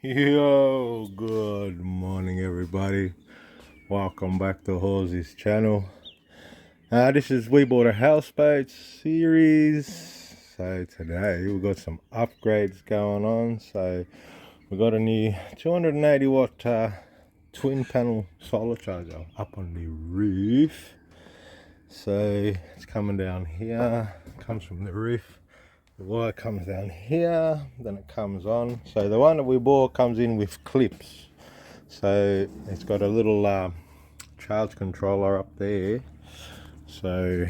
Yo, good morning everybody. Welcome back to Hawes's channel. This is We Bought a Houseboat series. So today we've got some upgrades going on. So we got a new 280 watt twin panel solar charger up on the roof. So it's coming down here, comes from the roof. The wire comes down here, then it comes on. So the one that we bought comes in with clips. So it's got a little charge controller up there. So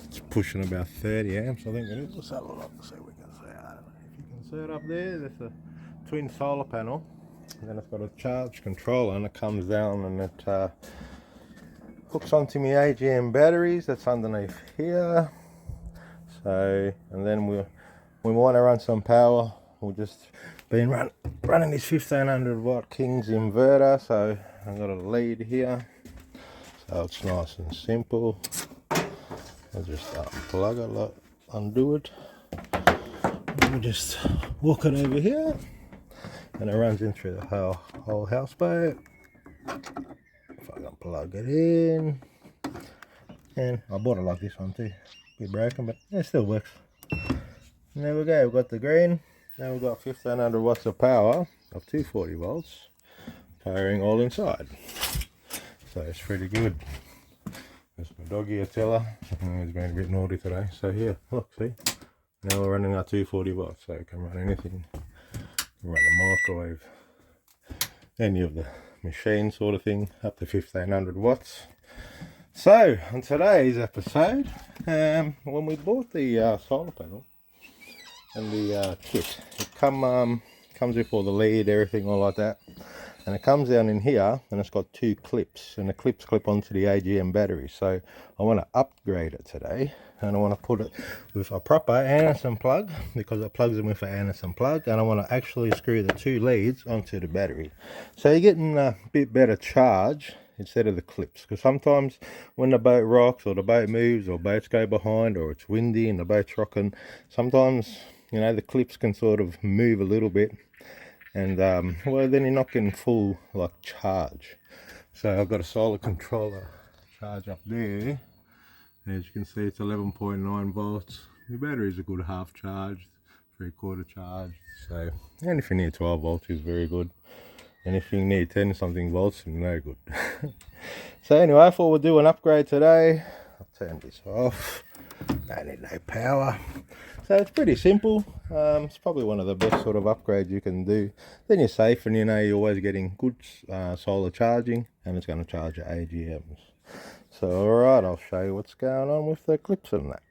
it's pushing about 30 amps, I think it is. Let's have a look, see if we can see it. I don't know if you can see it up there. There's a twin solar panel. And then it's got a charge controller and it comes down and it hooks onto my AGM batteries that's underneath here. So, and then we want to run some power. We've just been running this 1500 watt King's inverter. So I've got a lead here. So it's nice and simple. I'll just unplug it, like, undo it. And we just walk it over here. And it runs in through the whole houseboat. If I can plug it in. And I bought it like this one too. Bit broken, but it still works. And there we go, we've got the green. Now we've got 1500 watts of power of 240 volts powering all inside. So it's pretty good. There's my doggy Attila. He's been a bit naughty today. So here, look, see? Now we're running our 240 watts, so it can run anything. Run a microwave, any of the machine sort of thing, up to 1500 watts. So, on today's episode, when we bought the solar panel and the kit, it comes with all the lead, everything all like that, and it comes down in here and it's got two clips, and the clips clip onto the AGM battery. So I want to upgrade it today, and I want to put it with a proper Anderson plug, because it plugs in with an Anderson plug, and I want to actually screw the two leads onto the battery, so you're getting a bit better charge instead of the clips. Because sometimes when the boat rocks or the boat moves or boats go behind or it's windy and the boat's rocking, sometimes, you know, the clips can sort of move a little bit, and well, then you're not getting full like charge. So I've got a solar controller charge up there. As you can see, it's 11.9 volts. The battery's a good half charged, 3/4 charged. So anything near 12 volts is very good. Anything near 10 something volts, no good. So anyway, I thought we'll do an upgrade today. I'll turn this off. Don't need no power. So it's pretty simple. It's probably one of the best sort of upgrades you can do. Then you're safe, and you know you're always getting good solar charging, and it's going to charge your AGMs. So alright, I'll show you what's going on with the clips and that.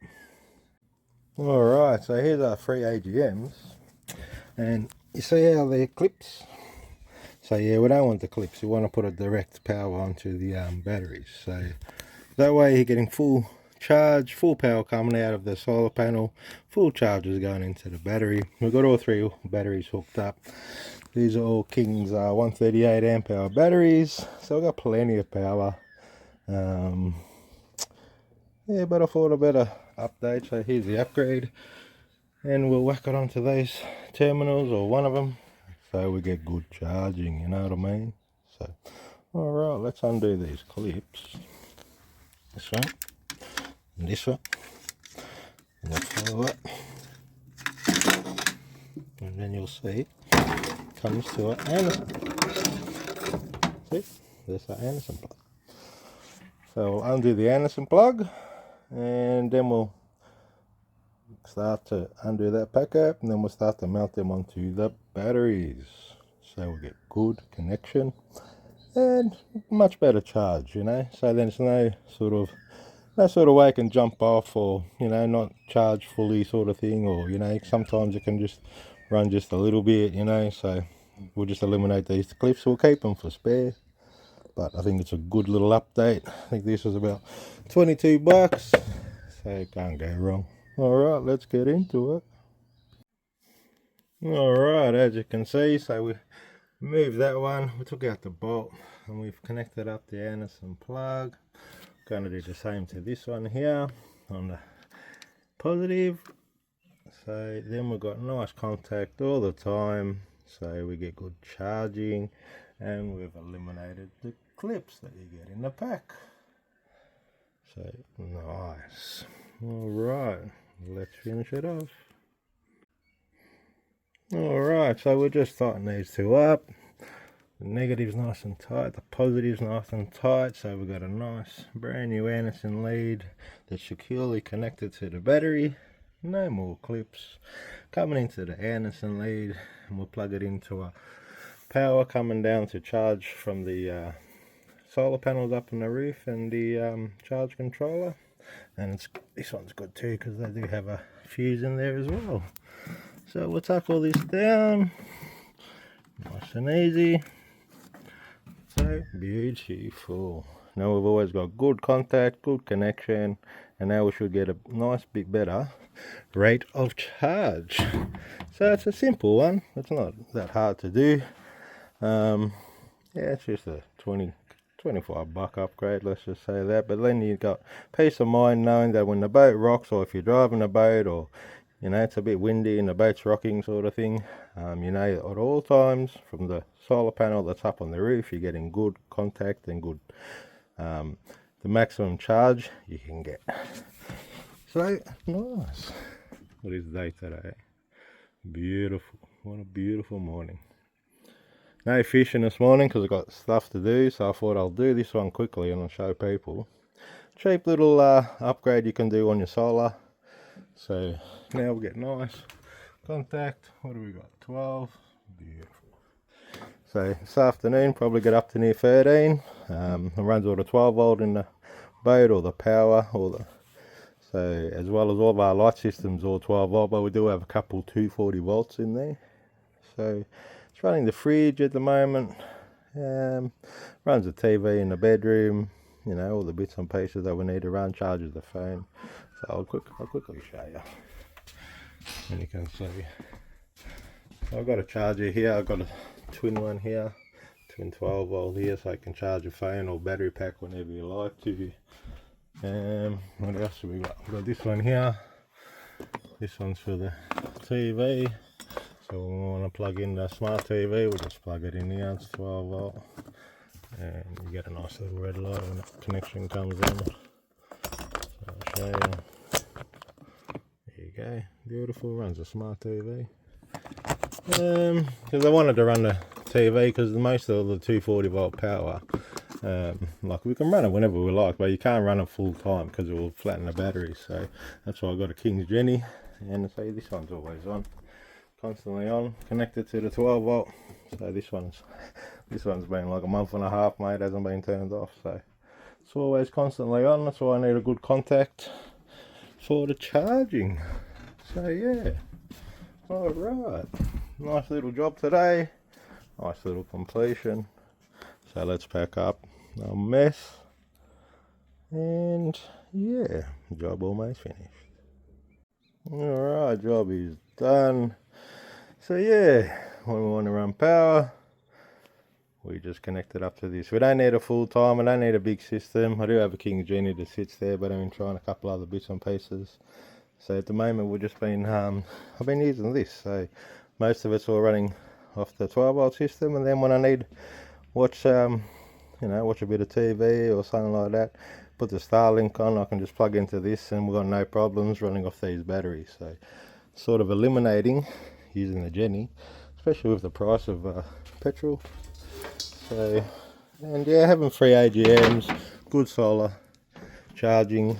Alright, so here's our three AGMs, and you see how they're clips? So yeah, we don't want the clips, we want to put a direct power onto the batteries. So that way you're getting full charge, full power coming out of the solar panel, full charges going into the battery. We've got all three batteries hooked up. These are all King's 138 amp hour batteries, so we've got plenty of power. Yeah, but I thought I better update. So here's the upgrade, and we'll whack it onto those terminals, or one of them, so we get good charging, you know what I mean? So alright, let's undo these clips. This one and this one, and let's follow it, and then you'll see it comes to an Anderson. See, there's our Anderson plug. So we'll undo the Anderson plug, and then we'll start to undo that pack up, and then we'll start to mount them onto the batteries, so we'll get good connection and much better charge, you know. So there's no sort of way it can jump off, or, you know, not charge fully sort of thing, or, you know, sometimes it can just run just a little bit, you know. So we'll just eliminate these clips. We'll keep them for spare, but I think it's a good little update. I think this was about 22 bucks, so it can't go wrong. Alright, let's get into it. Alright, as you can see, so we moved that one, we took out the bolt, and we've connected up the Anderson plug. Going to do the same to this one here on the positive. So then we've got nice contact all the time, so we get good charging, and we've eliminated the clips that you get in the pack. So nice. All right, let's finish it off. All right, so we're just tighten these two up. The negative's nice and tight, the positive's nice and tight, so we've got a nice brand new Anderson lead that's securely connected to the battery. No more clips coming into the Anderson lead, and we'll plug it into a power coming down to charge from the solar panels up on the roof and the charge controller. And this one's good too because they do have a fuse in there as well. So we'll tuck all this down, nice and easy. So beautiful. Now we've always got good contact, good connection, and now we should get a nice bit better rate of charge. So it's a simple one, it's not that hard to do. Yeah, it's just a 25 buck upgrade, let's just say that. But then you've got peace of mind knowing that when the boat rocks, or if you're driving a boat, or you know it's a bit windy and the boat's rocking sort of thing, you know at all times from the solar panel that's up on the roof you're getting good contact and good the maximum charge you can get. So nice. What is the day today? Beautiful. What a beautiful morning. No fishing this morning because I've got stuff to do, so I thought I'll do this one quickly and I'll show people. Cheap little upgrade you can do on your solar. So now we'll get nice contact. What do we got? 12. Beautiful. So this afternoon probably get up to near 13. It runs all the 12 volt in the boat, or the power, or the so as well as all of our light systems all 12 volt, but we do have a couple 240 volts in there. So it's running the fridge at the moment, runs the TV in the bedroom, you know, all the bits and pieces that we need to run, charges the phone. So I'll quickly show you. And you can see, I've got a charger here, I've got a twin one here, twin 12 volt here, so I can charge a phone or battery pack whenever you like to. What else have we got? We've got this one here, this one's for the TV. So when we want to plug in the smart TV, we'll just plug it in here, it's 12 volt. And you get a nice little red light when that connection comes in. So I'll show you. There you go, beautiful, runs a smart TV. Because I wanted to run the TV because most of the 240 volt power, like we can run it whenever we like, but you can't run it full time because it will flatten the battery. So that's why I got a King's Jenny, and see this one's always on. Constantly on, connected to the 12 volt. So this one's been like a month and a half, mate, hasn't been turned off, so it's always constantly on. That's why I need a good contact for the charging. So yeah, all right, nice little job today, nice little completion. So let's pack up our mess, and yeah, job almost finished. All right, job is done. So yeah, when we want to run power, we just connect it up to this. We don't need a full time, I don't need a big system. I do have a King Genie that sits there, but I've been trying a couple other bits and pieces. So at the moment we've just been, I've been using this. So most of it's all running off the 12 volt system, and then when I need watch, you know, watch a bit of TV or something like that, put the Starlink on, I can just plug into this and we've got no problems running off these batteries. So sort of eliminating using the Jenny, especially with the price of petrol. So, and yeah, having 3 AGMs, good solar charging,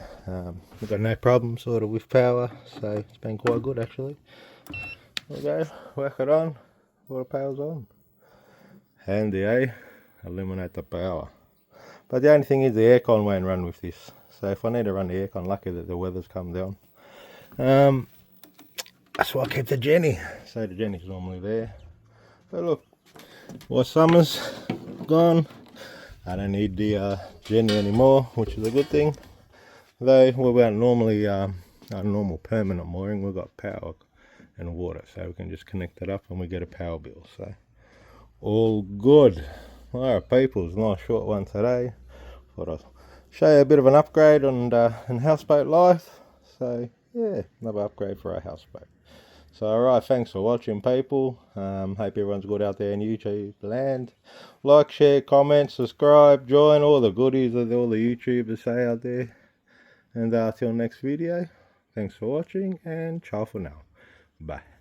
we've got no problem sort of with power, so it's been quite good actually. There we go, work it on, water power's on. Handy, eh? Eliminate the power. But the only thing is the aircon won't run with this, so if I need to run the aircon, lucky that the weather's come down. That's why I keep the Jenny. So the Jenny's normally there. But look, while summer's gone, I don't need the Jenny anymore, which is a good thing. Though we won't normally our normal permanent mooring, we've got power and water, so we can just connect it up and we get a power bill. So all good. Alright people, it's a nice short one today. Thought I'd show you a bit of an upgrade on Houseboat life. So yeah, another upgrade for our houseboat. So alright, thanks for watching, people. Hope everyone's good out there in YouTube land. Like, share, comment, subscribe, join, all the goodies that all the YouTubers say out there. And till next video, thanks for watching, and ciao for now. Bye.